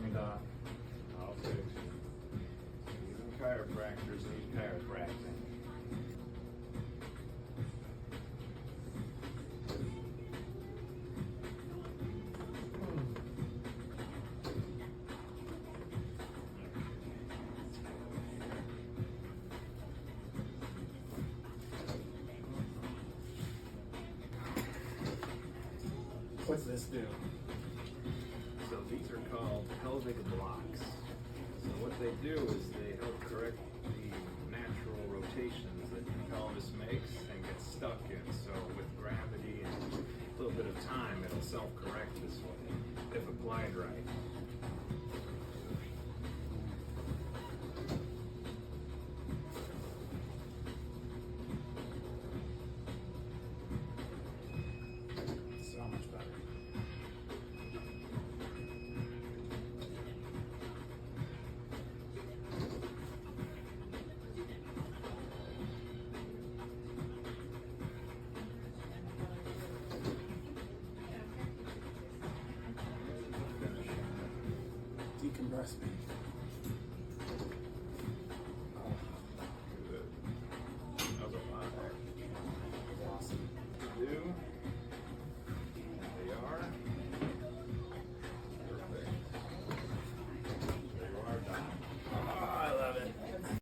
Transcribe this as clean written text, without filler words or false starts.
me, Doc. I'll fix it. Even chiropractors need chiropractic. What's this do? So these are called pelvic blocks. So what they do is they help correct the natural rotations that your pelvis makes and gets stuck in. So with gravity and a little bit of time, it'll self-correct this way if applied right. So much better. Decompress me.